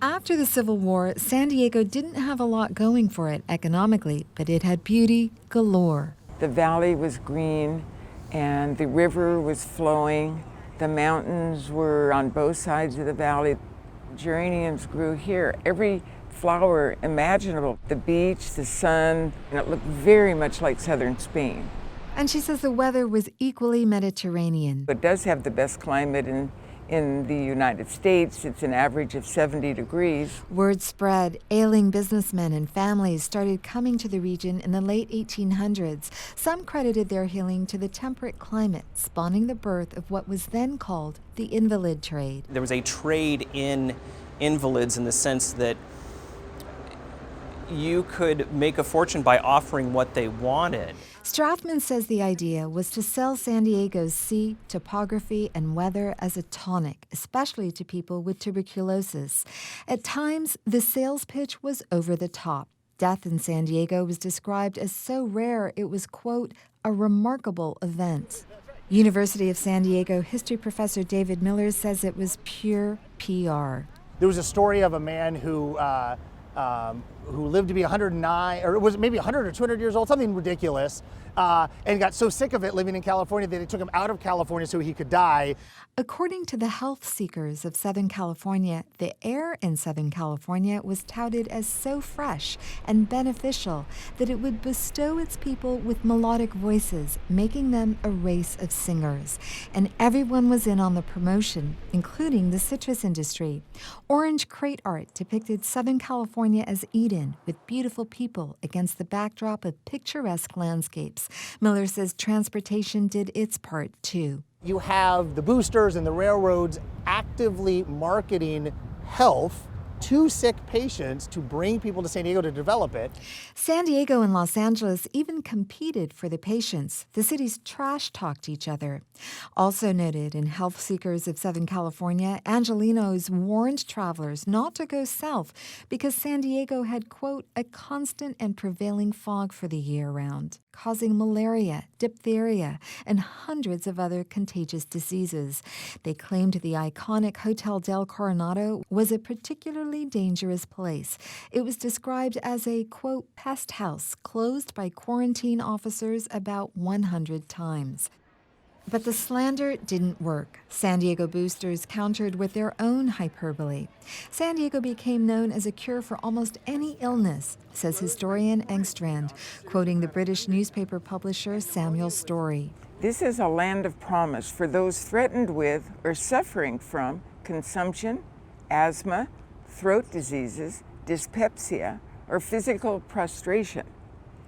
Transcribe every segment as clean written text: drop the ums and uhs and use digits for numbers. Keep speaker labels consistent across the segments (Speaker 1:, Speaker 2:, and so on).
Speaker 1: After the Civil War, San Diego didn't have a lot going for it economically, but it had beauty galore.
Speaker 2: The valley was green and the river was flowing. The mountains were on both sides of the valley. Geraniums grew here. Every flower imaginable. The beach, the sun, and it looked very much like southern Spain.
Speaker 1: And she says the weather was equally Mediterranean.
Speaker 2: It does have the best climate in the United States. It's an average of 70 degrees.
Speaker 1: Word spread. Ailing businessmen and families started coming to the region in the late 1800s. Some credited their healing to the temperate climate, spawning the birth of what was then called the Invalid trade.
Speaker 3: There was a trade in invalids in the sense that you could make a fortune by offering what they wanted.
Speaker 1: Strathman says the idea was to sell San Diego's sea, topography, and weather as a tonic, especially to people with tuberculosis. At times, the sales pitch was over the top. Death in San Diego was described as so rare it was, quote, a remarkable event. University of San Diego history professor David Miller says it was pure PR.
Speaker 4: There was a story of a man who lived to be 109, or it was maybe 100 or 200 years old, something ridiculous, and got so sick of it living in California that they took him out of California so he could die.
Speaker 1: According to the health seekers of Southern California, the air in Southern California was touted as so fresh and beneficial that it would bestow its people with melodic voices, making them a race of singers. And everyone was in on the promotion, including the citrus industry. Orange crate art depicted Southern California as Eden, with beautiful people against the backdrop of picturesque landscapes. Miller says transportation did its part, too.
Speaker 4: You have the boosters and the railroads actively marketing health to sick patients to bring people to San Diego to develop it.
Speaker 1: San Diego and Los Angeles even competed for the patients. The cities trash-talked each other. Also noted in Health Seekers of Southern California, Angelenos warned travelers not to go south because San Diego had, quote, a constant and prevailing fog for the year round, causing malaria, diphtheria, and hundreds of other contagious diseases. They claimed the iconic Hotel del Coronado was a particularly dangerous place. It was described as a, quote, pest house closed by quarantine officers about 100 times. But the slander didn't work. San Diego boosters countered with their own hyperbole. San Diego became known as a cure for almost any illness, says historian Engstrand, quoting the British newspaper publisher Samuel Storey.
Speaker 2: This is a land of promise for those threatened with or suffering from consumption, asthma, throat diseases, dyspepsia, or physical prostration.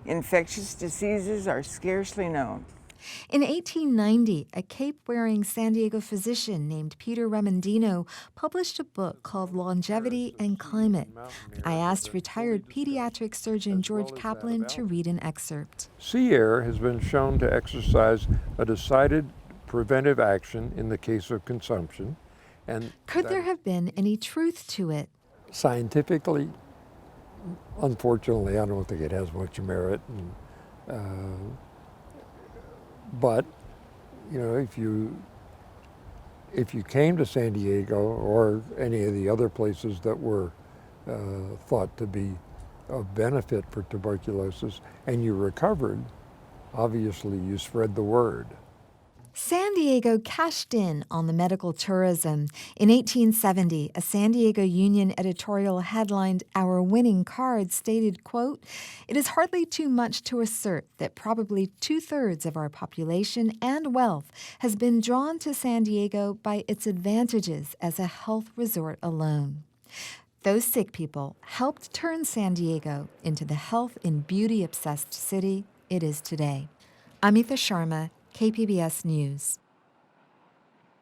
Speaker 2: Infectious diseases are scarcely known.
Speaker 1: In 1890, a cape-wearing San Diego physician named Peter Remendino published a book called Longevity and Climate. I asked retired pediatric surgeon George Kaplan to read an excerpt.
Speaker 5: Sea air has been shown to exercise a decided preventive action in the case of consumption. And
Speaker 1: could there have been any truth to it?
Speaker 5: Scientifically, unfortunately, I don't think it has much merit. But, you know, if you came to San Diego or any of the other places that were thought to be of benefit for tuberculosis and you recovered, obviously you spread the word.
Speaker 1: San Diego cashed in on the medical tourism. In 1870, a San Diego Union editorial headlined "Our Winning Card" stated, quote, "It is hardly too much to assert that probably 2/3 of our population and wealth has been drawn to San Diego by its advantages as a health resort alone." Those sick people helped turn San Diego into the health and beauty-obsessed city it is today. Amita Sharma, KPBS News.